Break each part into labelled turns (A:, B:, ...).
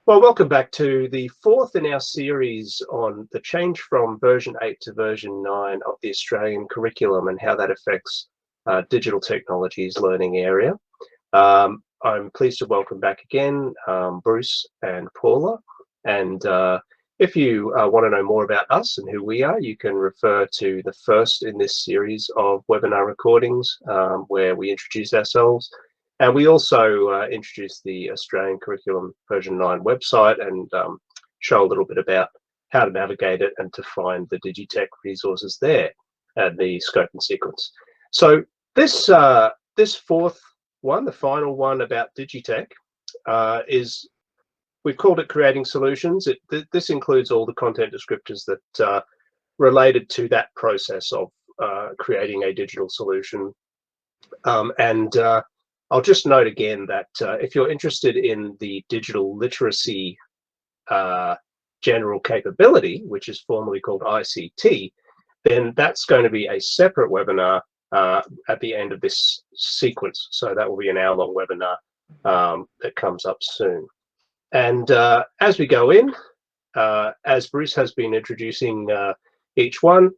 A: Well, welcome back to the fourth in our series on the change from version 8 to version 9 of the Australian curriculum and how that affects digital technologies learning area. I'm pleased to welcome back again Bruce and Paula. And if you want to know more about us and who we are, you can refer to the first in this series of webinar recordings where we introduce ourselves. And we also introduced the Australian Curriculum version 9 website and show a little bit about how to navigate it and to find the Digitech resources there and the scope and sequence. So this fourth one, the final one about Digitech, we've called it Creating Solutions. This includes all the content descriptors that related to that process of creating a digital solution. I'll just note again that if you're interested in the digital literacy general capability, which is formerly called ICT, then that's going to be a separate webinar at the end of this sequence. So that will be an hour-long webinar that comes up soon. And as we go in, as Bruce has been introducing each one,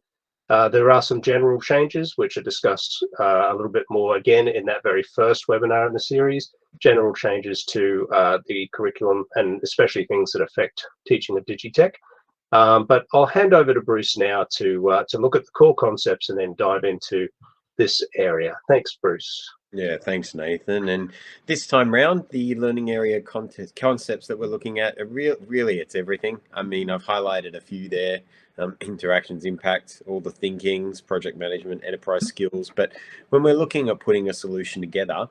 A: there are some general changes which are discussed a little bit more again in that very first webinar in the series, general changes to the curriculum and especially things that affect teaching of Digitech. But I'll hand over to Bruce now to look at the core concepts and then dive into this area. Thanks, Bruce.
B: Yeah, thanks, Nathan. And this time round, the learning area concepts that we're looking at are really it's everything. I mean, I've highlighted a few there. Interactions, impact, all the thinkings, project management, enterprise skills. But when we're looking at putting a solution together,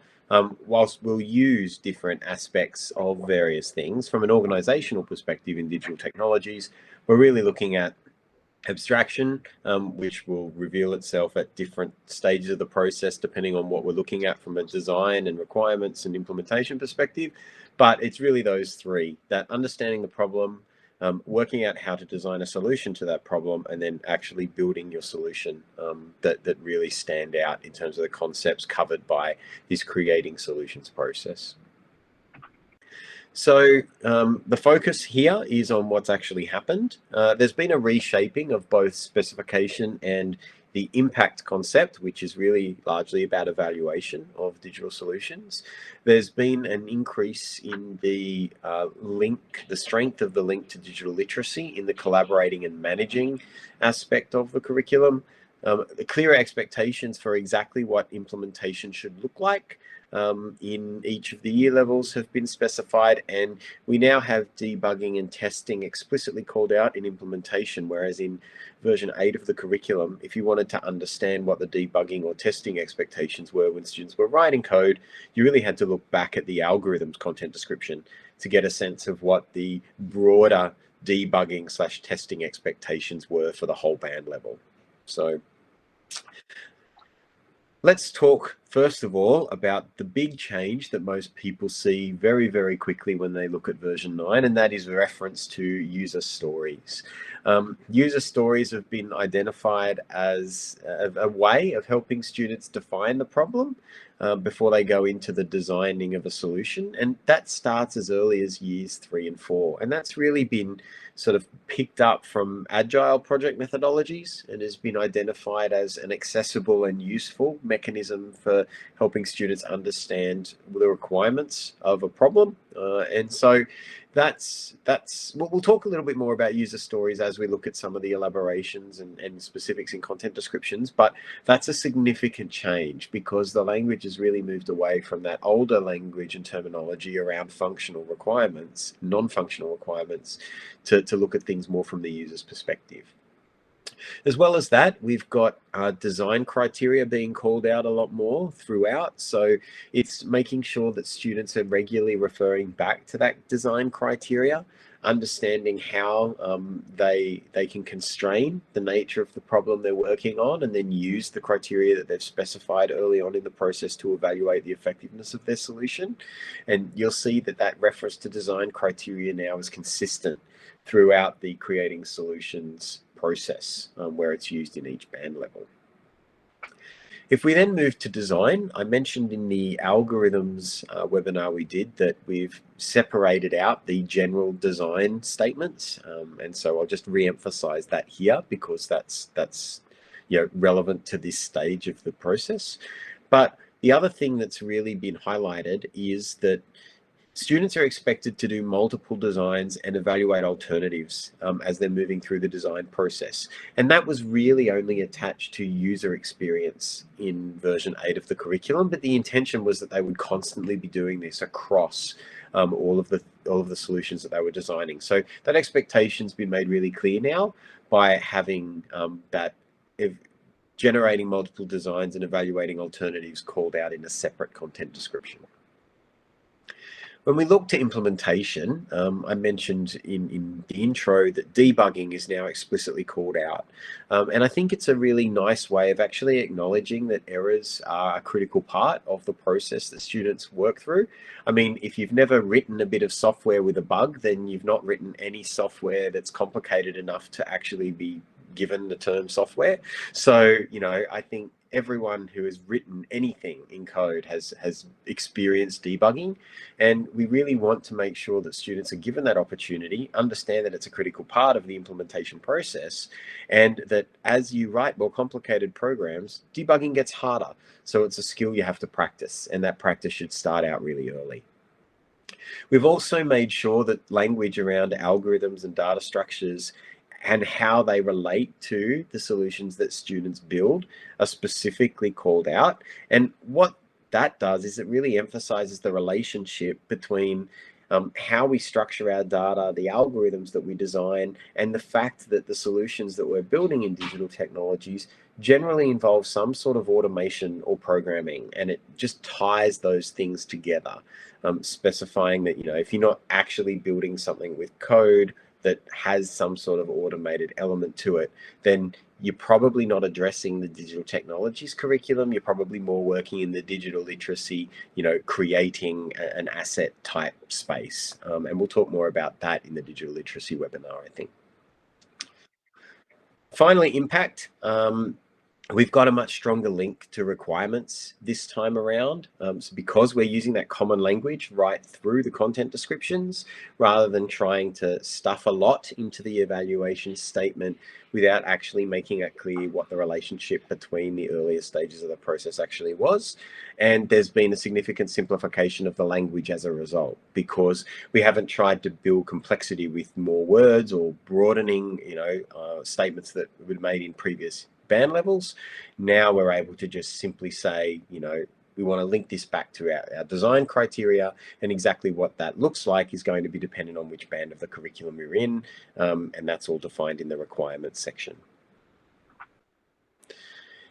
B: whilst we'll use different aspects of various things from an organizational perspective in digital technologies, we're really looking at abstraction, which will reveal itself at different stages of the process, depending on what we're looking at from a design and requirements and implementation perspective. But it's really those three, that understanding the problem, working out how to design a solution to that problem, and then actually building your solution that really stand out in terms of the concepts covered by this creating solutions process. So the focus here is on what's actually happened. There's been a reshaping of both specification and the impact concept, which is really largely about evaluation of digital solutions. There's been an increase in the strength of the link to digital literacy in the collaborating and managing aspect of the curriculum. Clearer expectations for exactly what implementation should look like in each of the year levels have been specified, and we now have debugging and testing explicitly called out in implementation, whereas in version 8 of the curriculum, if you wanted to understand what the debugging or testing expectations were when students were writing code, you really had to look back at the algorithm's content description to get a sense of what the broader debugging / testing expectations were for the whole band level. So let's talk first of all about the big change that most people see very, very quickly when they look at version 9, and that is reference to user stories. User stories have been identified as a way of helping students define the problem before they go into the designing of a solution, and that starts as early as years 3 and 4, and that's really been sort of picked up from agile project methodologies and has been identified as an accessible and useful mechanism for helping students understand the requirements of a problem. And so that's we'll talk a little bit more about user stories as we look at some of the elaborations and specifics in content descriptions, but that's a significant change because the language has really moved away from that older language and terminology around functional requirements, non-functional requirements, to look at things more from the user's perspective. As well as that, we've got design criteria being called out a lot more throughout. So it's making sure that students are regularly referring back to that design criteria, understanding how they can constrain the nature of the problem they're working on, and then use the criteria that they've specified early on in the process to evaluate the effectiveness of their solution. And you'll see that that reference to design criteria now is consistent throughout the creating solutions process where it's used in each band level. If we then move to design, I mentioned in the algorithms webinar we did that we've separated out the general design statements. And so I'll just re-emphasize that here because that's relevant to this stage of the process. But the other thing that's really been highlighted is that students are expected to do multiple designs and evaluate alternatives as they're moving through the design process. And that was really only attached to user experience in version 8 of the curriculum, but the intention was that they would constantly be doing this across all of the solutions that they were designing. So that expectation's been made really clear now by having generating multiple designs and evaluating alternatives called out in a separate content description. When we look to implementation, I mentioned in the intro that debugging is now explicitly called out. And I think it's a really nice way of actually acknowledging that errors are a critical part of the process that students work through. I mean, if you've never written a bit of software with a bug, then you've not written any software that's complicated enough to actually be given the term software. So, I think everyone who has written anything in code has experienced debugging, and we really want to make sure that students are given that opportunity, understand that it's a critical part of the implementation process, and that as you write more complicated programs, debugging gets harder. So it's a skill you have to practice, and that practice should start out really early. We've also made sure that language around algorithms and data structures and how they relate to the solutions that students build are specifically called out. And what that does is it really emphasizes the relationship between how we structure our data, the algorithms that we design, and the fact that the solutions that we're building in digital technologies generally involve some sort of automation or programming. And it just ties those things together, specifying that, if you're not actually building something with code that has some sort of automated element to it, then you're probably not addressing the digital technologies curriculum. You're probably more working in the digital literacy, creating an asset type space. And we'll talk more about that in the digital literacy webinar, I think. Finally, impact. We've got a much stronger link to requirements this time around. So because we're using that common language right through the content descriptions, rather than trying to stuff a lot into the evaluation statement without actually making it clear what the relationship between the earlier stages of the process actually was. And there's been a significant simplification of the language as a result, because we haven't tried to build complexity with more words or broadening, statements that were made in previous band levels. Now we're able to just simply say, we want to link this back to our design criteria, and exactly what that looks like is going to be dependent on which band of the curriculum you're in, and that's all defined in the requirements section.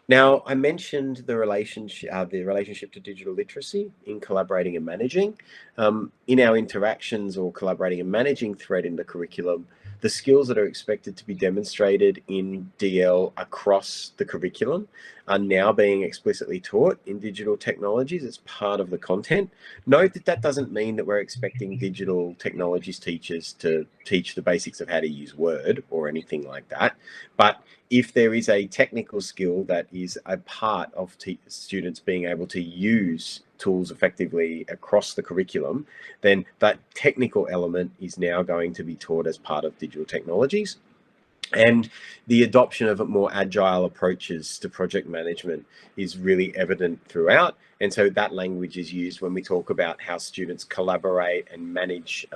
B: Now, I mentioned the relationship to digital literacy in collaborating and managing. In our interactions or collaborating and managing thread in the curriculum, the skills that are expected to be demonstrated in DL across the curriculum are now being explicitly taught in digital technologies as part of the content. Note that that doesn't mean that we're expecting digital technologies teachers to teach the basics of how to use Word or anything like that. But if there is a technical skill that is a part of students being able to use tools effectively across the curriculum, then that technical element is now going to be taught as part of digital technologies. And the adoption of more agile approaches to project management is really evident throughout. And so that language is used when we talk about how students collaborate and manage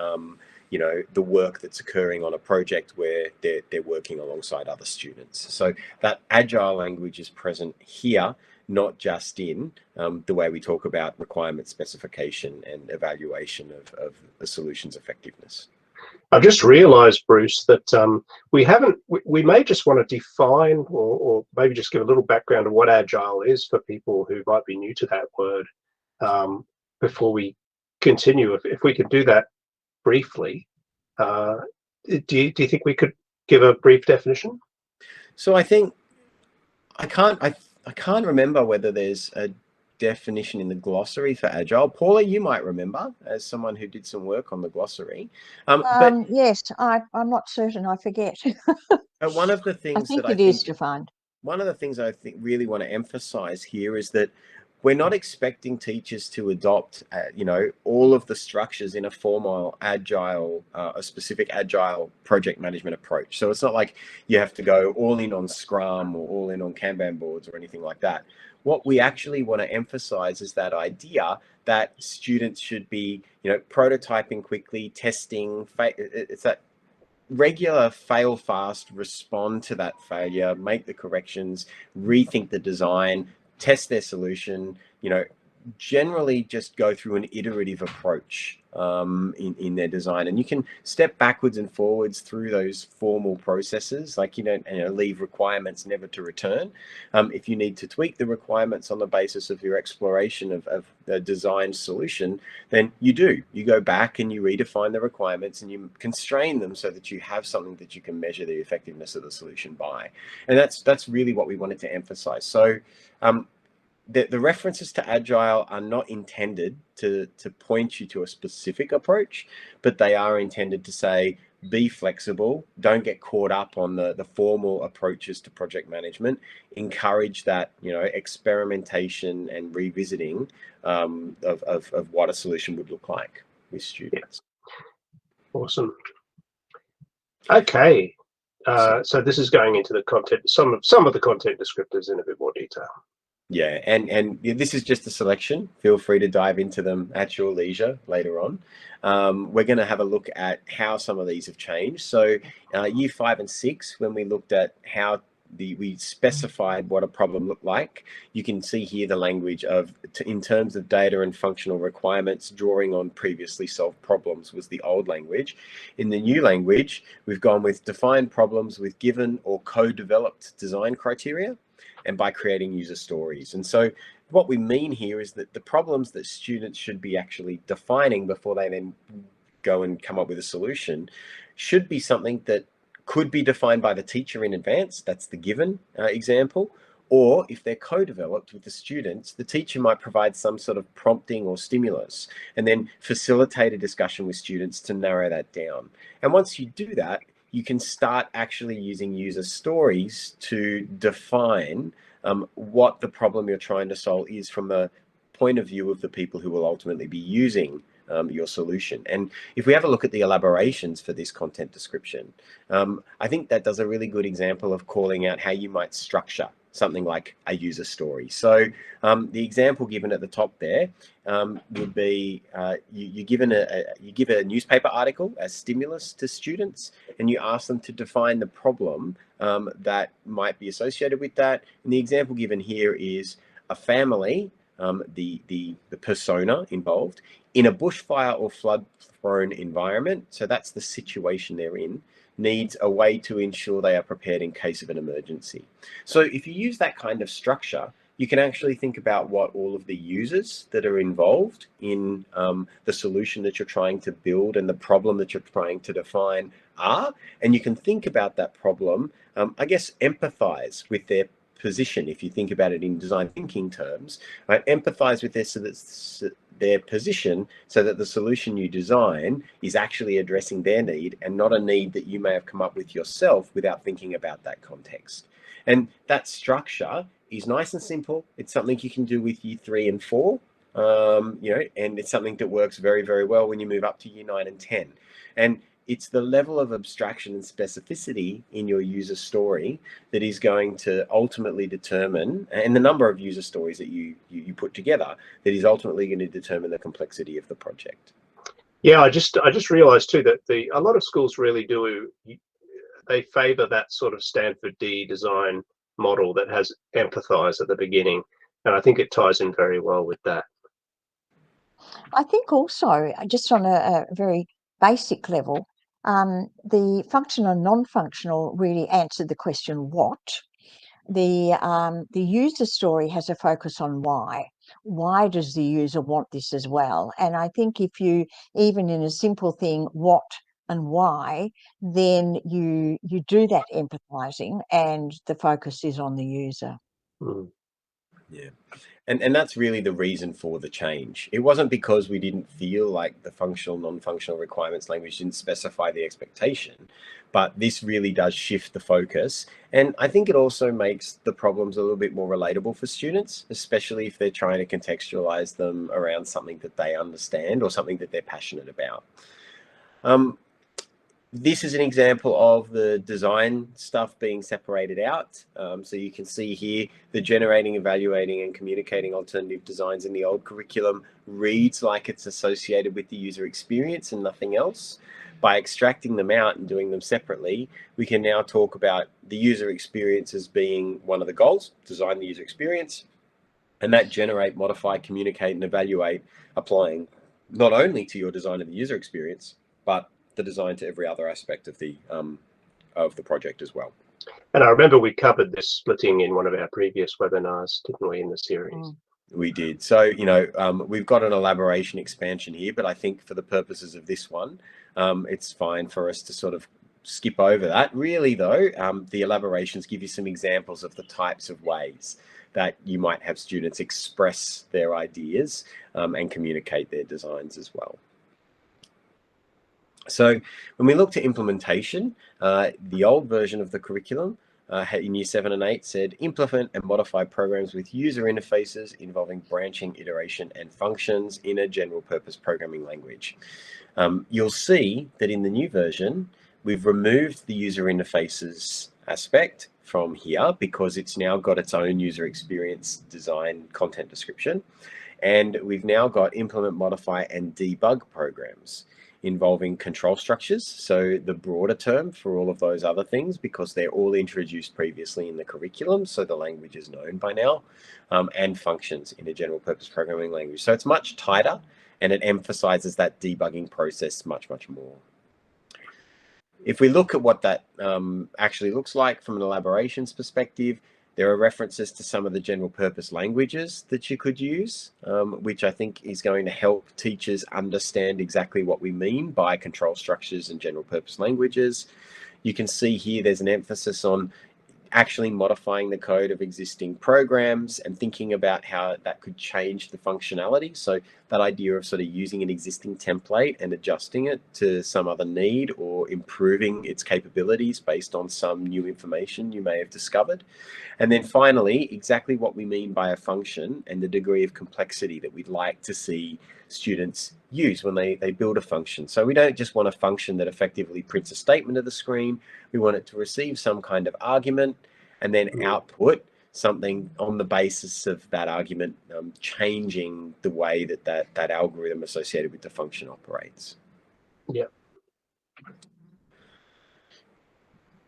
B: the work that's occurring on a project where they're working alongside other students. So that agile language is present here, not just in the way we talk about requirement specification and evaluation of the solution's effectiveness.
A: I've just realized, Bruce, that we may just want to define or maybe just give a little background of what agile is for people who might be new to that word before we continue. If we could do that briefly, do you think we could give a brief definition?
B: So I think I can't remember whether there's a definition in the glossary for agile. Paula, you might remember as someone who did some work on the glossary.
C: But yes, I'm not certain. I forget.
B: One of the things
C: I think
B: that
C: it is defined.
B: one of the things I think really want to emphasize here is that we're not expecting teachers to adopt, all of the structures in a formal agile, a specific agile project management approach. So it's not like you have to go all in on Scrum or all in on Kanban boards or anything like that. What we actually want to emphasize is that idea that students should be, prototyping quickly, testing. It's that regular fail fast, respond to that failure, make the corrections, rethink the design, test their solution, generally just go through an iterative approach in their design. And you can step backwards and forwards through those formal processes, like you don't leave requirements never to return. If you need to tweak the requirements on the basis of your exploration of the designed solution, then you do. You go back and you redefine the requirements and you constrain them so that you have something that you can measure the effectiveness of the solution by. And that's really what we wanted to emphasize. So the references to agile are not intended to point you to a specific approach, but they are intended to say, be flexible, don't get caught up on the formal approaches to project management, encourage that, experimentation and revisiting of what a solution would look like with students.
A: Yeah. Awesome. Okay. So this is going into the content, some of the content descriptors in a bit more detail.
B: Yeah, and this is just a selection. Feel free to dive into them at your leisure later on. We're going to have a look at how some of these have changed. So year 5 and 6, when we looked at how we specified what a problem looked like, you can see here the language of, in terms of data and functional requirements, drawing on previously solved problems was the old language. In the new language, we've gone with defined problems with given or co-developed design criteria, and by creating user stories. And so what we mean here is that the problems that students should be actually defining before they then go and come up with a solution should be something that could be defined by the teacher in advance. That's the given example. Or if they're co-developed with the students, the teacher might provide some sort of prompting or stimulus and then facilitate a discussion with students to narrow that down. And once you do that, you can start actually using user stories to define what the problem you're trying to solve is from the point of view of the people who will ultimately be using your solution. And if we have a look at the elaborations for this content description, I think that does a really good example of calling out how you might structure something like a user story. So the example given at the top there would be you give a newspaper article as stimulus to students, and you ask them to define the problem that might be associated with that. And the example given here is a family, the persona involved, in a bushfire or flood-prone environment. So that's the situation they're in, needs a way to ensure they are prepared in case of an emergency. So if you use that kind of structure, you can actually think about what all of the users that are involved in the solution that you're trying to build and the problem that you're trying to define are, and you can think about that problem, I guess, empathize with their position. If you think about it in design thinking terms, right? Empathize with their position so that the solution you design is actually addressing their need and not a need that you may have come up with yourself without thinking about that context. And that structure is nice and simple. It's something you can do with year 3 and 4, and it's something that works very, very well when you move up to year 9 and 10. And it's the level of abstraction and specificity in your user story that is going to ultimately determine, and the number of user stories that you put together, that is ultimately going to determine the complexity of the project.
A: Yeah, I just realized too that a lot of schools really do, they favor that sort of Stanford D design model that has empathize at the beginning, and I think it ties in very well with that.
C: I think also, just on a very basic level, the functional and non-functional really answered the question what. The user story has a focus on why. Why does the user want this as well? And I think if you, even in a simple thing, what and why, then you do that empathizing and the focus is on the user.
A: Mm.
B: Yeah. And that's really the reason for the change. It wasn't because we didn't feel like the functional, non-functional requirements language didn't specify the expectation, but this really does shift the focus. And I think it also makes the problems a little bit more relatable for students, especially if they're trying to contextualize them around something that they understand or something that they're passionate about. This is an example of the design stuff being separated out. So you can see here the generating, evaluating, and communicating alternative designs in the old curriculum reads like it's associated with the user experience and nothing else. By extracting them out and doing them separately, we can now talk about the user experience as being one of the goals, design the user experience, and that generate, modify, communicate, and evaluate, applying not only to your design of the user experience, but the design to every other aspect of the project as well.
A: And I remember we covered this splitting in one of our previous webinars, didn't we, in the series?
B: We did. So, you know, we've got an elaboration expansion here, but I think for the purposes of this one, it's fine for us to sort of skip over that. Really, though, the elaborations give you some examples of the types of ways that you might have students express their ideas and communicate their designs as well. So when we look to implementation, the old version of the curriculum in year 7 and 8 said implement and modify programs with user interfaces involving branching, iteration, and functions in a general purpose programming language. You'll see that in the new version, we've removed the user interfaces aspect from here because it's now got its own user experience design content description. And we've now got implement, modify, and debug programs involving control structures. So the broader term for all of those other things, because they're all introduced previously in the curriculum, so the language is known by now, and functions in a general purpose programming language. So it's much tighter and it emphasizes that debugging process much, much more. If we look at what that actually looks like from an elaborations perspective, there are references to some of the general purpose languages that you could use, which I think is going to help teachers understand exactly what we mean by control structures and general purpose languages. You can see here there's an emphasis on actually modifying the code of existing programs and thinking about how that could change the functionality. So that idea of sort of using an existing template and adjusting it to some other need or improving its capabilities based on some new information you may have discovered. And then finally, exactly what we mean by a function and the degree of complexity that we'd like to see students use when they build a function. So we don't just want a function that effectively prints a statement of the screen. We want it to receive some kind of argument and then output something on the basis of that argument, changing the way that algorithm associated with the function operates.
A: Yeah.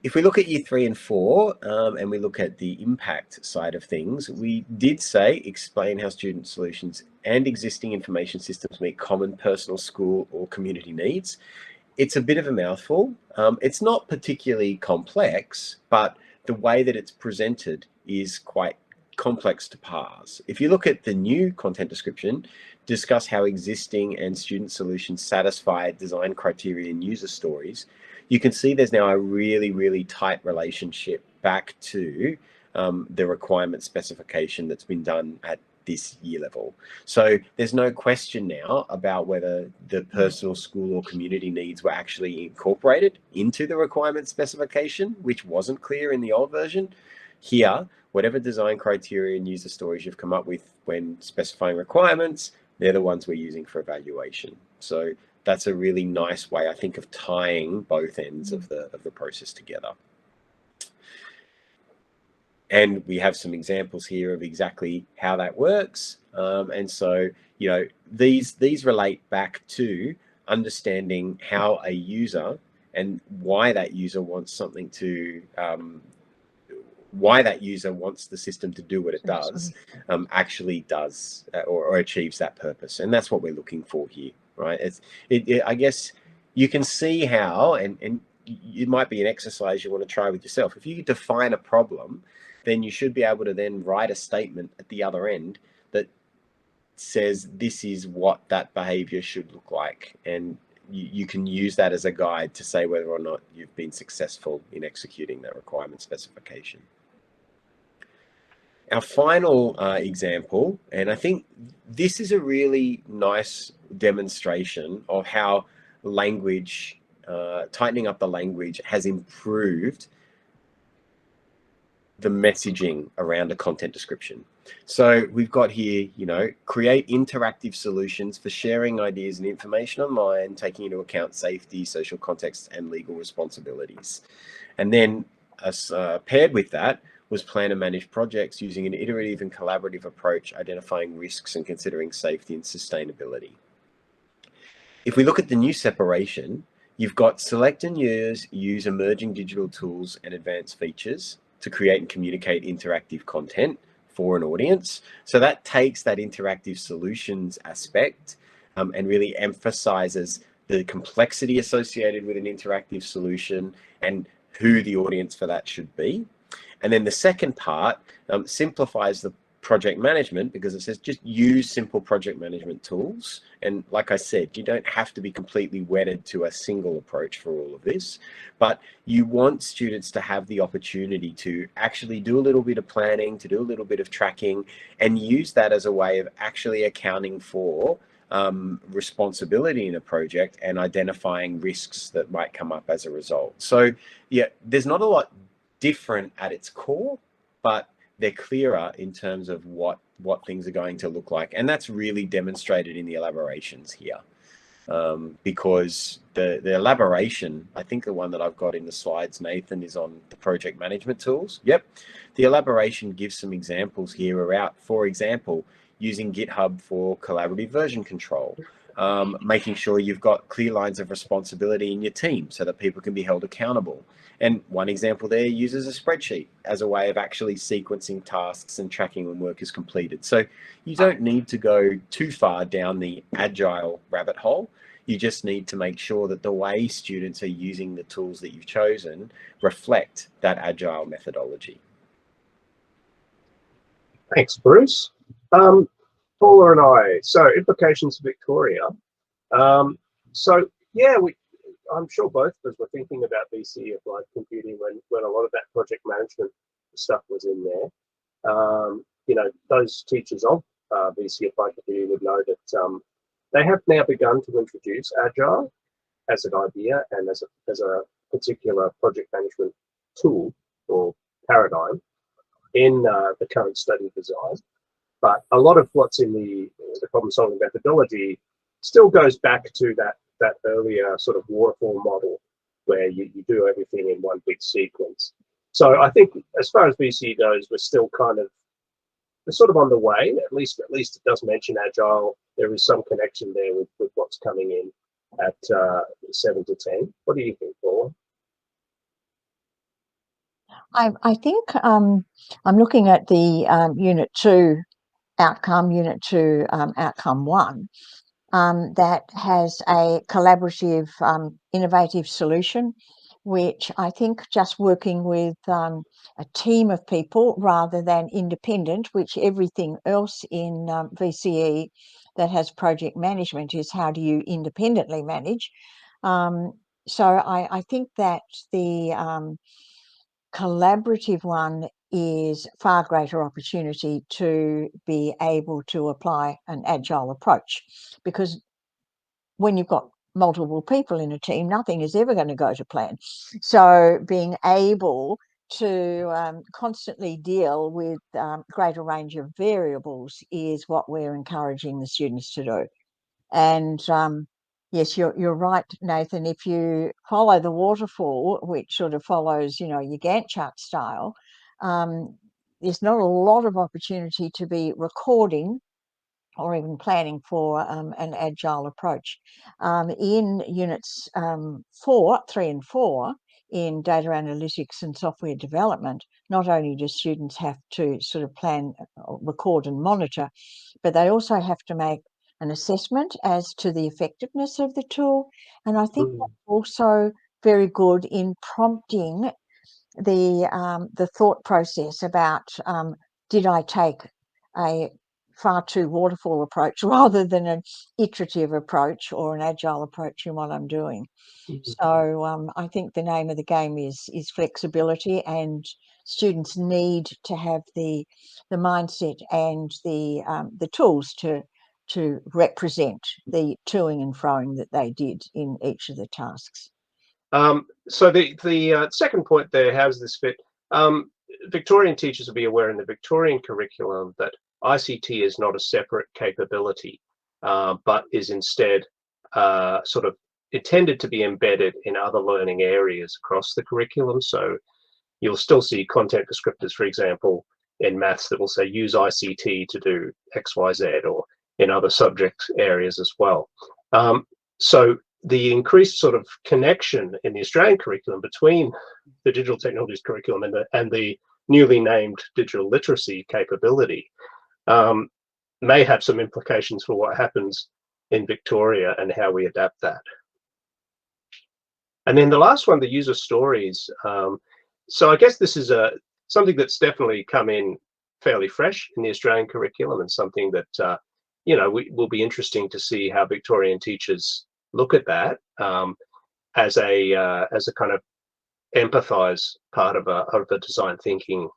B: If we look at year 3 and 4, and we look at the impact side of things, we did say explain how student solutions and existing information systems meet common personal, school, or community needs. It's a bit of a mouthful. It's not particularly complex, but the way that it's presented is quite complex to parse. If you look at the new content description, discuss how existing and student solutions satisfy design criteria and user stories, you can see there's now a really, really tight relationship back to the requirement specification that's been done at this year level. So there's no question now about whether the personal, school, or community needs were actually incorporated into the requirement specification, which wasn't clear in the old version. Here, whatever design criteria and user stories you've come up with when specifying requirements, they're the ones we're using for evaluation. So that's a really nice way, I think, of tying both ends of the process together. And we have some examples here of exactly how that works. And so, you know, these relate back to understanding how a user and why that user wants something to, why that user wants the system to do what it does, actually does or achieves that purpose. And that's what we're looking for here, right? I guess you can see how, and it might be an exercise you want to try with yourself. If you define a problem, then you should be able to then write a statement at the other end that says this is what that behavior should look like. And you can use that as a guide to say whether or not you've been successful in executing that requirement specification. Our final example, and I think this is a really nice demonstration of how language, tightening up the language has improved the messaging around a content description. So we've got here, you know, create interactive solutions for sharing ideas and information online, taking into account safety, social context, and legal responsibilities. And then paired with that was plan and manage projects using an iterative and collaborative approach, identifying risks and considering safety and sustainability. If we look at the new separation, you've got select and use emerging digital tools and advanced features to create and communicate interactive content for an audience. So that takes that interactive solutions aspect and really emphasizes the complexity associated with an interactive solution and who the audience for that should be. And then the second part simplifies the project management, because it says just use simple project management tools. And like I said, you don't have to be completely wedded to a single approach for all of this, but you want students to have the opportunity to actually do a little bit of planning, to do a little bit of tracking, and use that as a way of actually accounting for responsibility in a project and identifying risks that might come up as a result. So yeah, there's not a lot different at its core, but they're clearer in terms of what things are going to look like. And that's really demonstrated in the elaborations here. Because the elaboration, I think the one that I've got in the slides, Nathan, is on the project management tools. Yep. The elaboration gives some examples here about, for example, using GitHub for collaborative version control, making sure you've got clear lines of responsibility in your team so that people can be held accountable. And one example there uses a spreadsheet as a way of actually sequencing tasks and tracking when work is completed. So you don't need to go too far down the agile rabbit hole. You just need to make sure that the way students are using the tools that you've chosen reflect that agile methodology.
A: Thanks, Bruce. Paula and I, so implications for Victoria. So yeah, I'm sure both of us were thinking about VCE applied computing when a lot of that project management stuff was in there. You know, those teachers of VCE applied computing would know that they have now begun to introduce Agile as an idea and as a particular project management tool or paradigm in the current study design. But a lot of what's in the problem-solving methodology still goes back to that earlier sort of waterfall model where you do everything in one big sequence. So I think as far as VCE goes, we're still we're sort of on the way. At least it does mention Agile. There is some connection there with what's coming in at 7 to 10. What do you think, Paula?
C: I think I'm looking at the Unit 2 outcome, Unit 2 outcome 1, that has a collaborative, innovative solution, which I think just working with a team of people rather than independent, which everything else in VCE that has project management is how do you independently manage. So I think that the collaborative one is far greater opportunity to be able to apply an agile approach, because when you've got multiple people in a team, nothing is ever going to go to plan. So being able to constantly deal with greater range of variables is what we're encouraging the students to do. And yes, you're right, Nathan. If you follow the waterfall, which sort of follows, you know, your Gantt chart style, there's not a lot of opportunity to be recording or even planning for an agile approach. In units 3 and 4, in data analytics and software development, not only do students have to sort of plan, record and monitor, but they also have to make an assessment as to the effectiveness of the tool. And I think that's also very good in prompting the thought process about did I take a far too waterfall approach rather than an iterative approach or an agile approach in what I'm doing. So I think the name of the game is flexibility and students need to have the mindset and the tools to represent the toing and froing that they did in each of the tasks.
A: So the second point there, how's this fit? Victorian teachers will be aware in the Victorian curriculum that ICT is not a separate capability, but is instead sort of intended to be embedded in other learning areas across the curriculum. So you'll still see content descriptors, for example, in maths that will say use ICT to do X, Y, Z, or in other subject areas as well. So the increased sort of connection in the Australian curriculum between the digital technologies curriculum and the newly named digital literacy capability may have some implications for what happens in Victoria and how we adapt that. And then the last one, the user stories. So I guess this is something that's definitely come in fairly fresh in the Australian curriculum, and something that will be interesting to see how Victorian teachers look at that as a kind of empathize part of a design thinking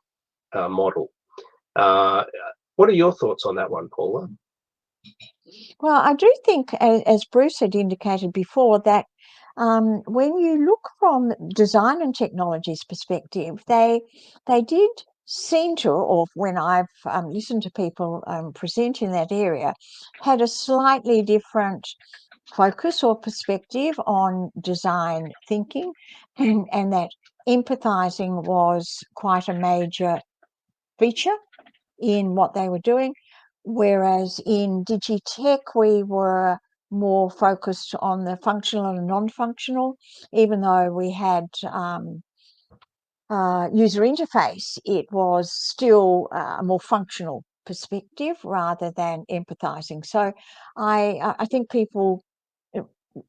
A: model. What are your thoughts on that one, Paula?
C: Well, I do think, as Bruce had indicated before, that when you look from design and technologies perspective, they did seem to, or when I've listened to people present in that area, had a slightly different focus or perspective on design thinking, and that empathizing was quite a major feature in what they were doing. Whereas in Digitech, we were more focused on the functional and non-functional, even though we had user interface, it was still a more functional perspective rather than empathizing. So I think people,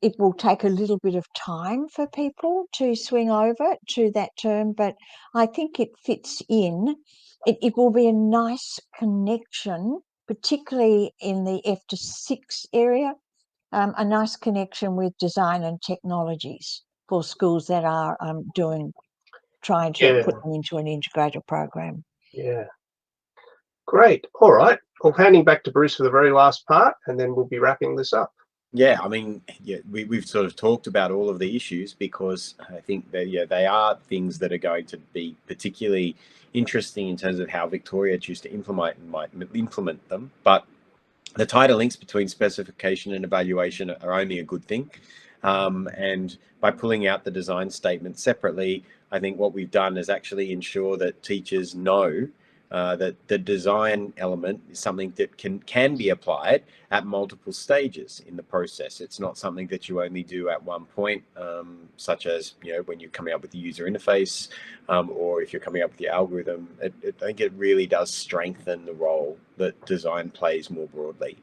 C: it will take a little bit of time for people to swing over to that term, but I think it fits in. It will be a nice connection, particularly in the F to 6 area, a nice connection with design and technologies for schools that are trying to put them into an integrated program.
A: Yeah. Great. All right. Well, handing back to Bruce for the very last part, and then we'll be wrapping this up.
B: Yeah, I mean, we've sort of talked about all of the issues, because I think that they are things that are going to be particularly interesting in terms of how Victoria choose to implement them. But the tighter links between specification and evaluation are only a good thing. And by pulling out the design statement separately, I think what we've done is actually ensure that teachers know that the design element is something that can be applied at multiple stages in the process. It's not something that you only do at one point, such as when you're coming up with the user interface, or if you're coming up with the algorithm. I think it really does strengthen the role that design plays more broadly.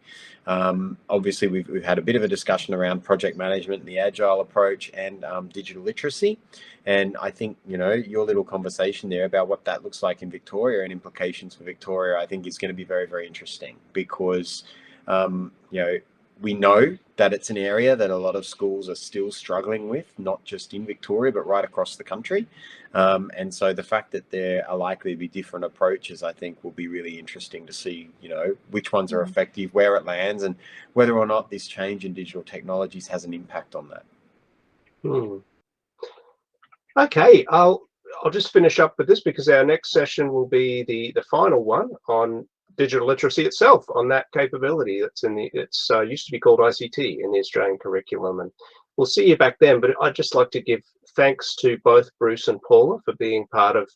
B: Obviously, we've had a bit of a discussion around project management and the agile approach and digital literacy. And I think, your little conversation there about what that looks like in Victoria and implications for Victoria, I think is going to be very, very interesting, because, we know that it's an area that a lot of schools are still struggling with, not just in Victoria, but right across the country. And so the fact that there are likely to be different approaches, I think, will be really interesting to see, which ones are effective, where it lands, and whether or not this change in digital technologies has an impact on that.
A: Okay, I'll just finish up with this, because our next session will be the final one on digital literacy itself, on that capability that's it's used to be called ICT in the Australian curriculum, and we'll see you back then. But I'd just like to give thanks to both Bruce and Paula for being part of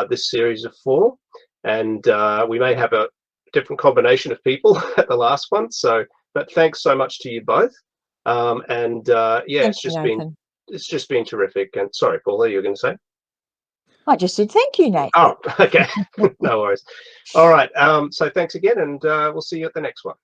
A: this series of 4, and we may have a different combination of people at the last one. But thanks so much to you both, it's just been terrific. And sorry, Paula, you were going to say?
C: I just said thank you, Nate.
A: Oh, okay. No worries. All right. So thanks again, and we'll see you at the next one.